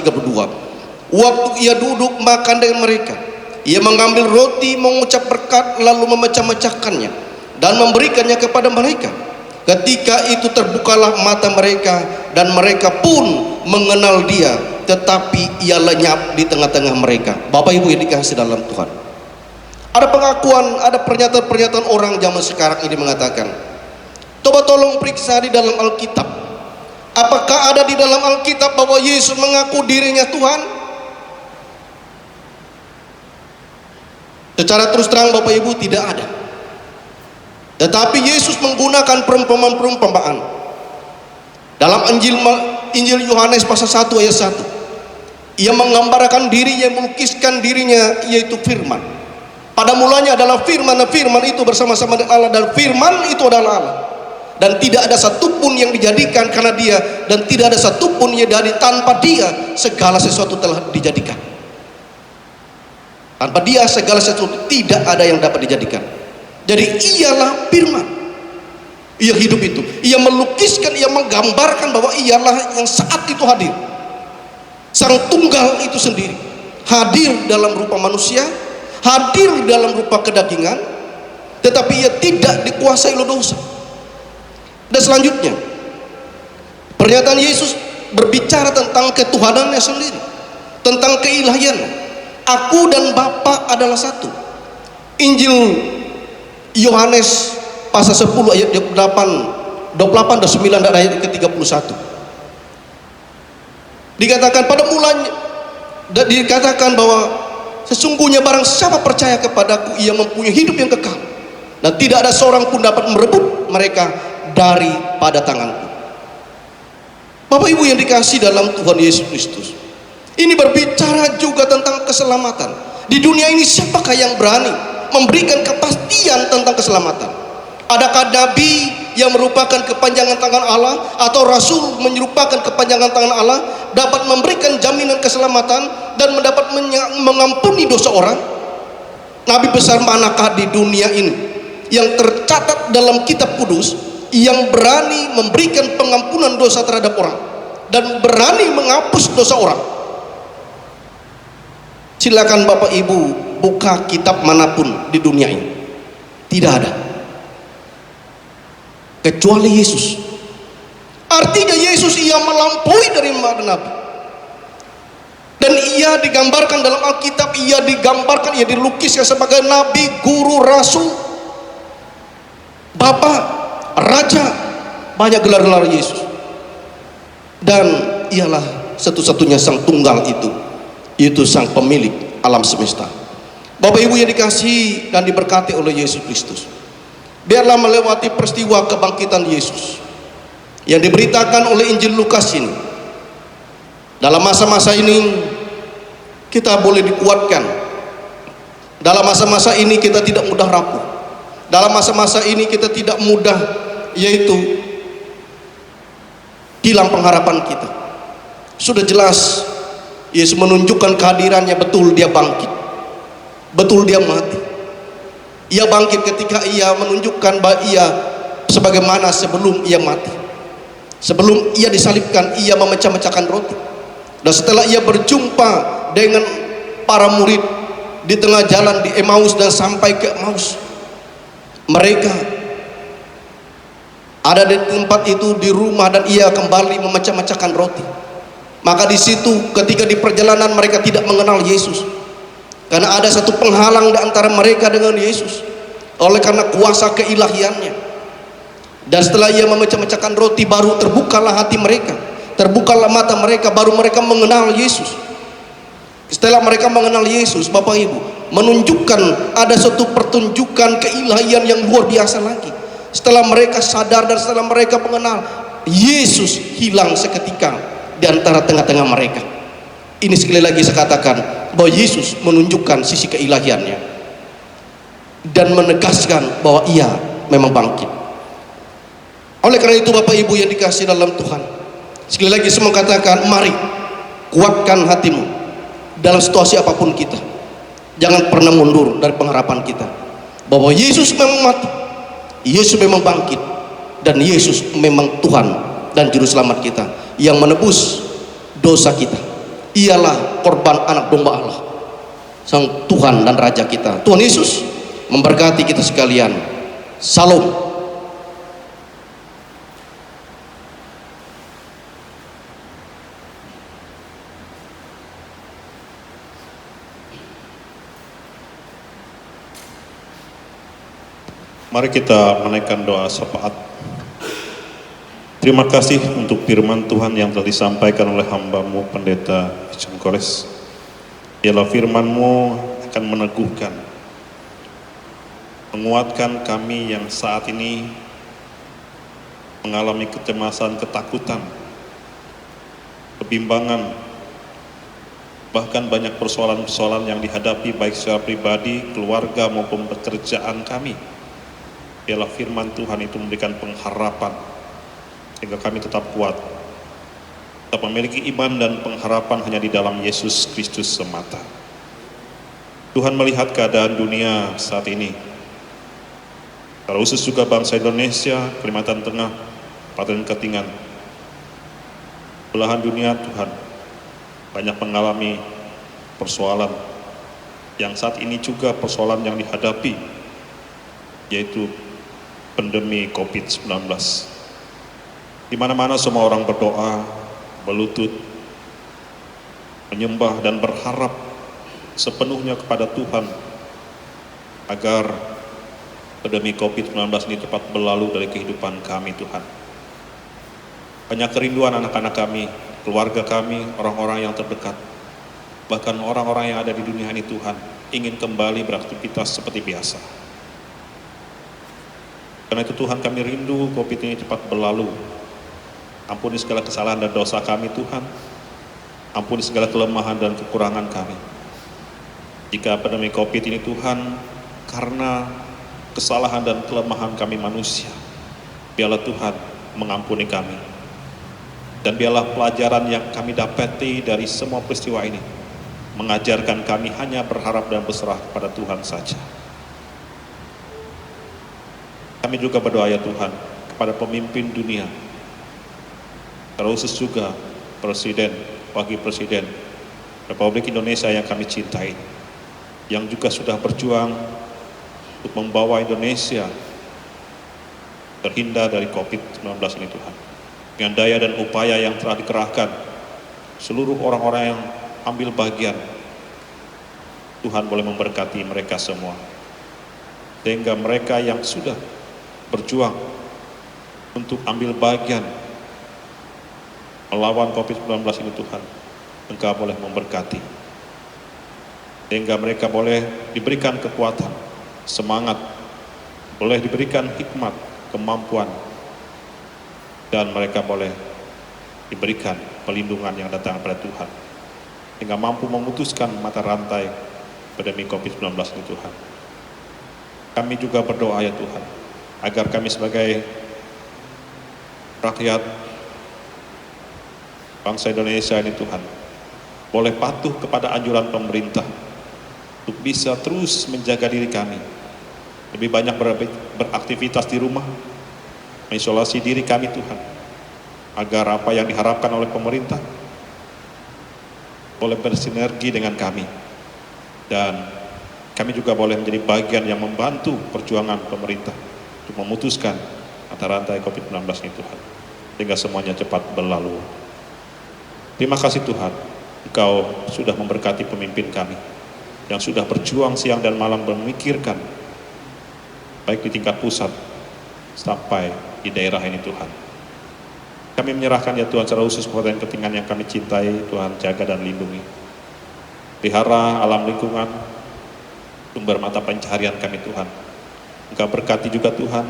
32, waktu ia duduk makan dengan mereka, ia mengambil roti, mengucap berkat, lalu memecah-mecahkannya dan memberikannya kepada mereka. Ketika itu terbukalah mata mereka, dan mereka pun mengenal dia, tetapi ia lenyap di tengah-tengah mereka. Bapak Ibu yang dikasihi dalam Tuhan, ada pengakuan, ada pernyataan-pernyataan orang zaman sekarang ini mengatakan, coba tolong periksa di dalam Alkitab, apakah ada di dalam Alkitab bahwa Yesus mengaku dirinya Tuhan? Secara terus terang Bapak Ibu, tidak ada. Tetapi Yesus menggunakan perumpamaan dalam Injil Yohanes pasal 1 ayat 1. Ia menggambarkan dirinya, melukiskan dirinya, yaitu firman. Pada mulanya adalah firman, dan firman itu bersama-sama dengan Allah, dan firman itu adalah Allah. Dan tidak ada satupun yang dijadikan karena dia, dan tidak ada satupun yang dari tanpa dia segala sesuatu telah dijadikan. Tanpa dia segala sesuatu tidak ada yang dapat dijadikan. Jadi ialah firman. Ia hidup itu, ia melukiskan, ia menggambarkan bahwa ialah yang saat itu hadir. Sang tunggal itu sendiri hadir dalam rupa manusia, hadir dalam rupa kedagingan, tetapi ia tidak dikuasai oleh dosa. Dan selanjutnya, pernyataan Yesus berbicara tentang ketuhanannya sendiri, tentang keilahiannya. Aku dan Bapa adalah satu. Injil Yohanes pasal 10 ayat 28 dan 9 dan ayat ke-31. Dikatakan pada mulanya, dikatakan bahwa sesungguhnya barang siapa percaya kepadaku, ia mempunyai hidup yang kekal, dan tidak ada seorang pun dapat merebut mereka daripada tanganku. Bapak Ibu yang dikasihi dalam Tuhan Yesus Kristus, ini berbicara juga tentang keselamatan. Di dunia ini siapakah yang berani memberikan kepastian tentang keselamatan? Adakah nabi yang merupakan kepanjangan tangan Allah, atau rasul menyerupakan kepanjangan tangan Allah, dapat memberikan jaminan keselamatan dan mendapat mengampuni dosa orang? Nabi besar manakah di dunia ini yang tercatat dalam kitab kudus yang berani memberikan pengampunan dosa terhadap orang dan berani menghapus dosa orang? Silakan Bapak Ibu buka kitab manapun di dunia ini, tidak ada kecuali Yesus. Artinya Yesus ia melampaui dari Nabi, dan ia digambarkan dalam Alkitab, ia digambarkan, ia dilukiskan sebagai Nabi, Guru, Rasul, Bapa, Raja, banyak gelar-gelar Yesus. Dan ialah satu-satunya Sang Tunggal itu Sang Pemilik alam semesta. Bapak Ibu yang dikasihi dan diberkati oleh Yesus Kristus, biarlah melewati peristiwa kebangkitan Yesus yang diberitakan oleh Injil Lukas ini. Dalam masa-masa ini kita boleh dikuatkan. Dalam masa-masa ini kita tidak mudah rapuh. Dalam masa-masa ini kita tidak mudah yaitu hilang pengharapan kita. Sudah jelas Yesus menunjukkan kehadirannya, betul dia bangkit, betul dia mati. Ia bangkit ketika ia menunjukkan bahwa ia sebagaimana sebelum ia mati. Sebelum ia disalibkan, ia memecah-mecahkan roti. Dan setelah ia berjumpa dengan para murid di tengah jalan di Emmaus dan sampai ke Emmaus, mereka ada di tempat itu di rumah dan ia kembali memecah-mecahkan roti. Maka di situ ketika di perjalanan mereka tidak mengenal Yesus, karena ada satu penghalang di antara mereka dengan Yesus oleh karena kuasa keilahiannya. Dan setelah ia memecah-mecahkan roti, baru terbukalah hati mereka, terbukalah mata mereka, baru mereka mengenal Yesus. Setelah mereka mengenal Yesus, Bapak Ibu, menunjukkan ada satu pertunjukan keilahian yang luar biasa lagi. Setelah mereka sadar dan setelah mereka mengenal, Yesus hilang seketika di antara tengah-tengah mereka. Ini sekali lagi saya katakan bahwa Yesus menunjukkan sisi keilahiannya dan menegaskan bahwa ia memang bangkit. Oleh karena itu Bapak Ibu yang dikasihi dalam Tuhan, sekali lagi saya mau katakan, mari kuatkan hatimu dalam situasi apapun kita. Jangan pernah mundur dari pengharapan kita bahwa Yesus memang mati, Yesus memang bangkit, dan Yesus memang Tuhan dan Juru Selamat kita yang menebus dosa kita. Ialah korban anak domba Allah, Sang Tuhan dan Raja kita. Tuhan Yesus memberkati kita sekalian. Salam. Mari kita menaikkan doa syafaat. Terima kasih untuk firman Tuhan yang telah disampaikan oleh hamba-Mu Pendeta Ijan Kores. Biarlah firman-Mu akan meneguhkan, menguatkan kami yang saat ini mengalami kecemasan, ketakutan, kebimbangan, bahkan banyak persoalan-persoalan yang dihadapi baik secara pribadi, keluarga maupun pekerjaan kami. Biarlah firman Tuhan itu memberikan pengharapan sehingga kami tetap kuat, tetap memiliki iman dan pengharapan hanya di dalam Yesus Kristus semata. Tuhan melihat keadaan dunia saat ini, terkhusus juga bangsa Indonesia, Kalimantan Tengah, Paten Ketingan, belahan dunia. Tuhan banyak mengalami persoalan yang saat ini juga persoalan yang dihadapi, yaitu pandemi COVID-19. Di mana-mana semua orang berdoa, berlutut, menyembah dan berharap sepenuhnya kepada Tuhan agar pandemi COVID-19 ini cepat berlalu dari kehidupan kami, Tuhan. Banyak kerinduan anak-anak kami, keluarga kami, orang-orang yang terdekat, bahkan orang-orang yang ada di dunia ini, Tuhan, ingin kembali beraktivitas seperti biasa. Karena itu Tuhan, kami rindu COVID ini cepat berlalu. Ampuni segala kesalahan dan dosa kami, Tuhan. Ampuni segala kelemahan dan kekurangan kami. Jika pandemi COVID ini, Tuhan, karena kesalahan dan kelemahan kami manusia, biarlah Tuhan mengampuni kami. Dan biarlah pelajaran yang kami dapati dari semua peristiwa ini mengajarkan kami hanya berharap dan berserah pada Tuhan saja. Kami juga berdoa ya Tuhan kepada pemimpin dunia, terkhusus juga Presiden, Wakil Presiden Republik Indonesia yang kami cintai, yang juga sudah berjuang untuk membawa Indonesia terhindar dari COVID-19 ini Tuhan. Dengan daya dan upaya yang telah dikerahkan, seluruh orang-orang yang ambil bagian, Tuhan boleh memberkati mereka semua. Sehingga mereka yang sudah berjuang untuk ambil bagian melawan COVID-19 ini Tuhan, Engkau boleh memberkati. Sehingga mereka boleh diberikan kekuatan, semangat, boleh diberikan hikmat, kemampuan, dan mereka boleh diberikan pelindungan yang datang pada Tuhan, sehingga mampu memutuskan mata rantai pandemi COVID-19 ini Tuhan. Kami juga berdoa ya Tuhan, agar kami sebagai rakyat bangsa Indonesia ini Tuhan, boleh patuh kepada anjuran pemerintah untuk bisa terus menjaga diri kami, lebih banyak beraktivitas di rumah, mengisolasi diri kami Tuhan, agar apa yang diharapkan oleh pemerintah boleh bersinergi dengan kami, dan kami juga boleh menjadi bagian yang membantu perjuangan pemerintah untuk memutuskan mata rantai COVID-19 ini Tuhan, sehingga semuanya cepat berlalu. Terima kasih Tuhan, Engkau sudah memberkati pemimpin kami yang sudah berjuang siang dan malam memikirkan, baik di tingkat pusat sampai di daerah ini Tuhan. Kami menyerahkan ya Tuhan secara khusus Kabupaten Ketingan yang kami cintai, Tuhan jaga dan lindungi. Pelihara alam lingkungan, sumber mata pencaharian kami Tuhan. Engkau berkati juga Tuhan,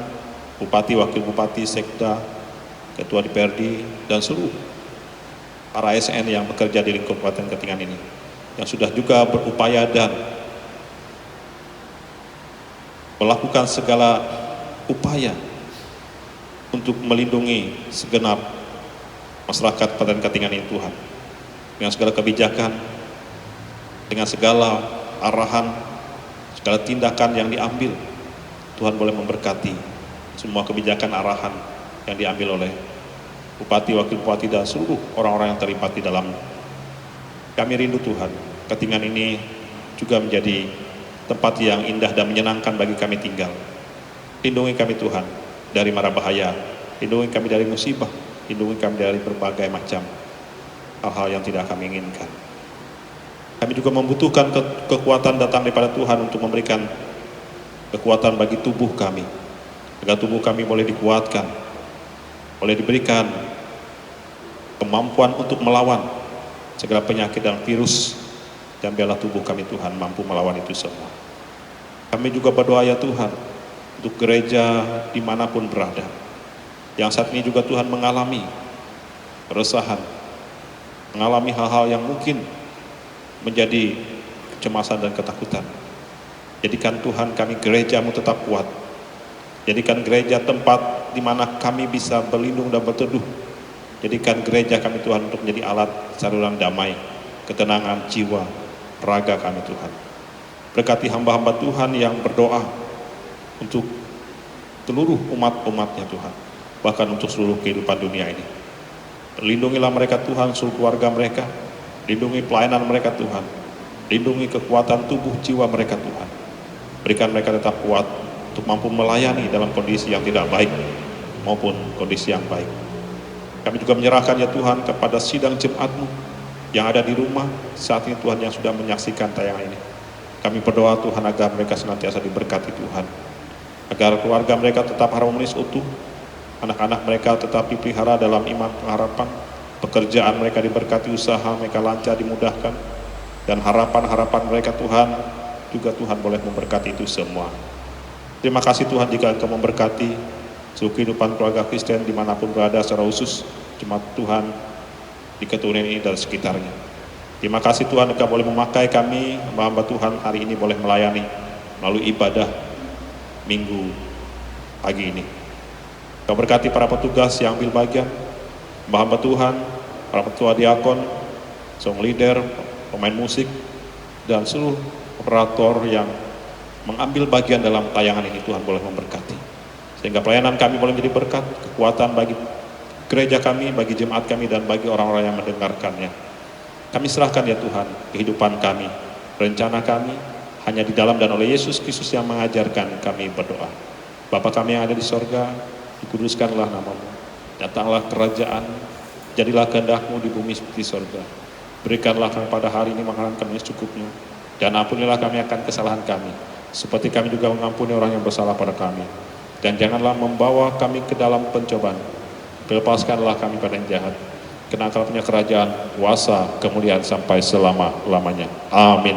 Bupati, Wakil Bupati, Sekda, Ketua DPRD, dan seluruh para ASN yang bekerja di lingkup Kabupaten Ketingan ini, yang sudah juga berupaya dan melakukan segala upaya untuk melindungi segenap masyarakat Kabupaten Ketingan ini Tuhan, dengan segala kebijakan, dengan segala arahan, segala tindakan yang diambil. Tuhan boleh memberkati semua kebijakan arahan yang diambil oleh Bupati, Wakil Bupati, dan seluruh orang-orang yang terlibat di dalamnya. Kami rindu Tuhan, Ketingan ini juga menjadi tempat yang indah dan menyenangkan bagi kami tinggal. Lindungi kami Tuhan dari mara bahaya, lindungi kami dari musibah, lindungi kami dari berbagai macam hal-hal yang tidak kami inginkan. Kami juga membutuhkan kekuatan datang daripada Tuhan untuk memberikan kekuatan bagi tubuh kami, agar tubuh kami boleh dikuatkan, boleh diberikan kemampuan untuk melawan segala penyakit dan virus, dan biarlah tubuh kami Tuhan mampu melawan itu semua. Kami juga berdoa ya Tuhan untuk gereja dimanapun berada, yang saat ini juga Tuhan mengalami keresahan, mengalami hal-hal yang mungkin menjadi kecemasan dan ketakutan. Jadikan Tuhan kami gereja-Mu tetap kuat. Jadikan gereja tempat di mana kami bisa berlindung dan berteduh. Jadikan gereja kami Tuhan untuk menjadi alat saluran damai, ketenangan jiwa, raga kami Tuhan. Berkati hamba-hamba Tuhan yang berdoa untuk seluruh umat-umat-Nya Tuhan, bahkan untuk seluruh kehidupan dunia ini. Lindungilah mereka Tuhan, seluruh keluarga mereka, lindungi pelayanan mereka Tuhan, lindungi kekuatan tubuh jiwa mereka Tuhan. Berikan mereka tetap kuat untuk mampu melayani dalam kondisi yang tidak baik maupun kondisi yang baik. Kami juga menyerahkan ya Tuhan kepada sidang jemaat-Mu yang ada di rumah saat ini Tuhan, yang sudah menyaksikan tayangan ini. Kami berdoa Tuhan agar mereka senantiasa diberkati Tuhan, agar keluarga mereka tetap harmonis utuh, anak-anak mereka tetap dipelihara dalam iman pengharapan, pekerjaan mereka diberkati, usaha mereka lancar dimudahkan, dan harapan-harapan mereka Tuhan juga Tuhan boleh memberkati itu semua. Terima kasih Tuhan jika Engkau memberkati seluruh kehidupan keluarga Kristen dimanapun berada, secara khusus jemaat Tuhan di Keturunan ini dan sekitarnya. Terima kasih Tuhan Engkau boleh memakai kami, hamba-hamba Tuhan hari ini boleh melayani melalui ibadah minggu pagi ini. Engkau berkati para petugas yang ambil bagian, hamba-hamba Tuhan, para ketua diakon, song leader, pemain musik, dan seluruh operator yang mengambil bagian dalam tayangan ini. Tuhan boleh memberkati, sehingga pelayanan kami boleh menjadi berkat, kekuatan bagi gereja kami, bagi jemaat kami, dan bagi orang-orang yang mendengarkannya. Kami serahkan ya Tuhan kehidupan kami, rencana kami, hanya di dalam dan oleh Yesus Kristus yang mengajarkan kami berdoa. Bapa kami yang ada di sorga, dikuduskanlah namamu, datanglah kerajaan, jadilah kehendak-Mu di bumi seperti sorga. Berikanlah kami pada hari ini makanan kami secukupnya, dan ampunilah kami akan kesalahan kami, seperti kami juga mengampuni orang yang bersalah pada kami. Dan janganlah membawa kami ke dalam pencobaan, lepaskanlah kami pada yang jahat. Karena Engkau punya kerajaan, kuasa, kemuliaan sampai selama-lamanya. Amin.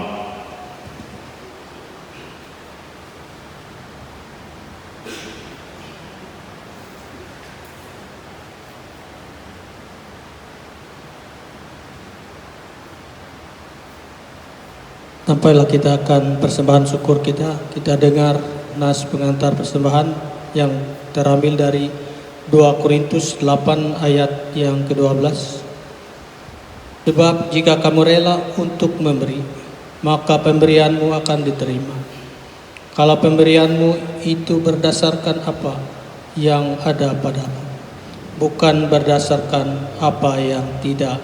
Sampailah kita akan persembahan syukur kita dengar nas pengantar persembahan yang terambil dari 2 Korintus 8 ayat yang ke-12. Sebab jika kamu rela untuk memberi, maka pemberianmu akan diterima. Kalau pemberianmu itu berdasarkan apa yang ada padamu, bukan berdasarkan apa yang tidak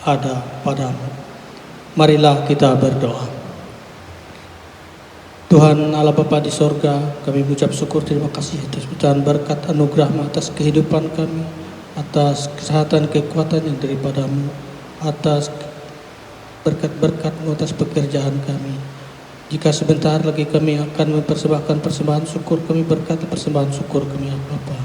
ada padamu. Marilah kita berdoa. Tuhan Allah Bapa di sorga, kami mengucap syukur terima kasih atas pecahan berkat anugerah-Mu atas kehidupan kami, atas kesehatan kekuatan yang daripada-Mu, atas berkat-berkat-Mu atas pekerjaan kami. Jika sebentar lagi kami akan mempersembahkan persembahan syukur, kami berkati persembahan syukur kami ya Bapa,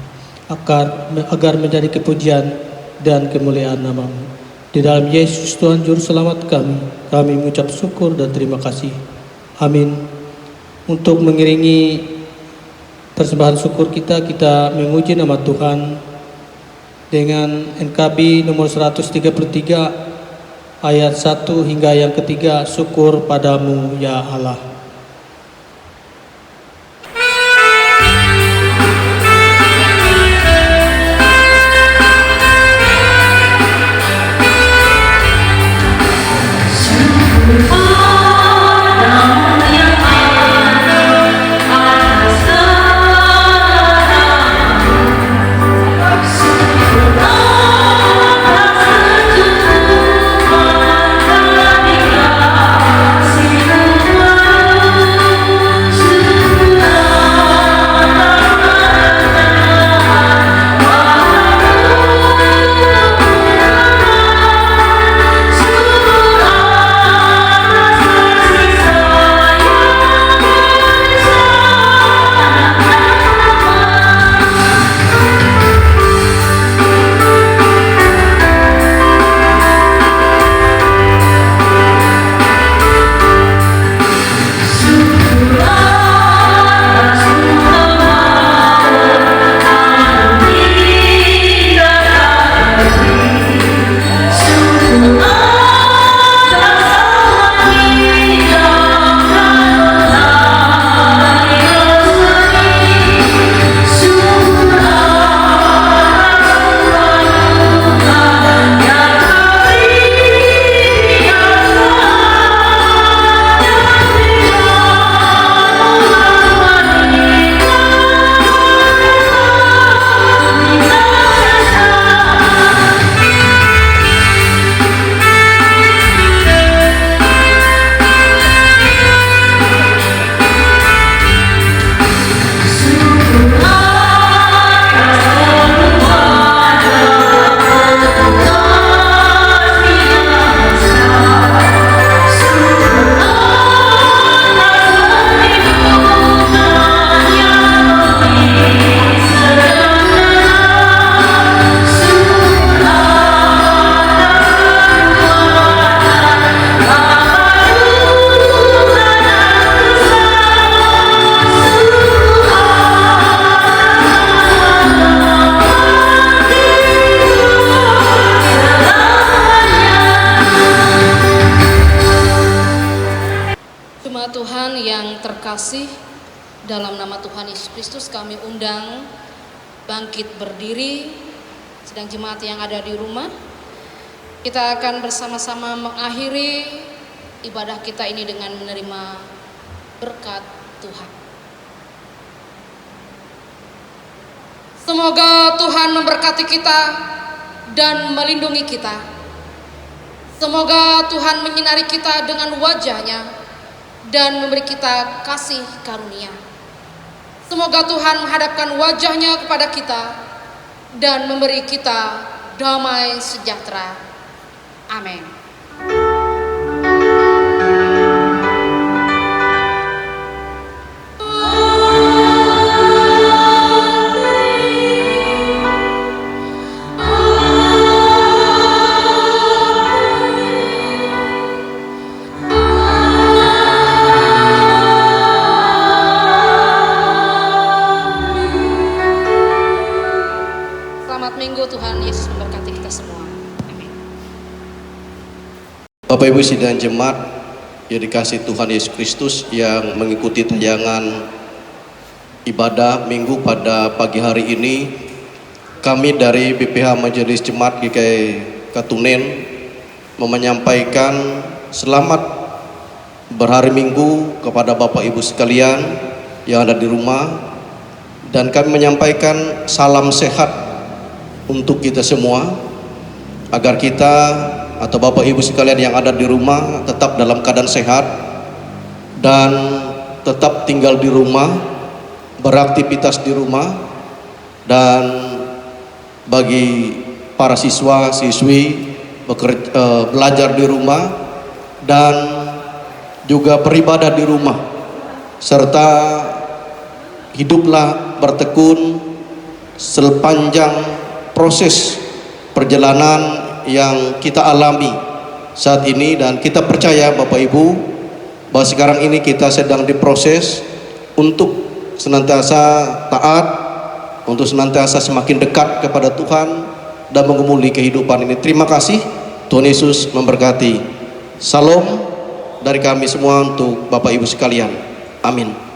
agar menjadi kepujian dan kemuliaan nama-Mu. Di dalam Yesus Tuhan Juru Selamat kami mengucap syukur dan terima kasih. Amin. Untuk mengiringi persembahan syukur kita memuji nama Tuhan dengan NKB nomor 133 ayat 1 hingga yang ketiga, syukur padamu ya Allah. terkasih, dalam nama Tuhan Yesus Kristus kami undang bangkit berdiri. Sedang jemaat yang ada di rumah, kita akan bersama-sama mengakhiri ibadah kita ini dengan menerima berkat Tuhan. Semoga Tuhan memberkati kita dan melindungi kita. Semoga Tuhan menyinari kita dengan wajah-Nya dan memberi kita kasih karunia. Semoga Tuhan menghadapkan wajah-Nya kepada kita dan memberi kita damai sejahtera. Amin. Selamat Minggu, Tuhan Yesus memberkati kita semua. Amin. Bapak Ibu sidang jemaat yang dikasihi Tuhan Yesus Kristus yang mengikuti tayangan ibadah Minggu pada pagi hari ini, kami dari BPH Majelis Jemaat GKI Katunen menyampaikan selamat berhari Minggu kepada Bapak Ibu sekalian yang ada di rumah, dan kami menyampaikan salam sehat untuk kita semua, agar kita atau Bapak Ibu sekalian yang ada di rumah tetap dalam keadaan sehat dan tetap tinggal di rumah, beraktivitas di rumah. Dan bagi para siswa siswi belajar di rumah dan juga beribadah di rumah, serta hiduplah bertekun sepanjang proses perjalanan yang kita alami saat ini. Dan kita percaya Bapak Ibu bahwa sekarang ini kita sedang diproses untuk senantiasa taat, untuk senantiasa semakin dekat kepada Tuhan dan mengemuli kehidupan ini. Terima kasih, Tuhan Yesus memberkati. Salam dari kami semua untuk Bapak Ibu sekalian. Amin.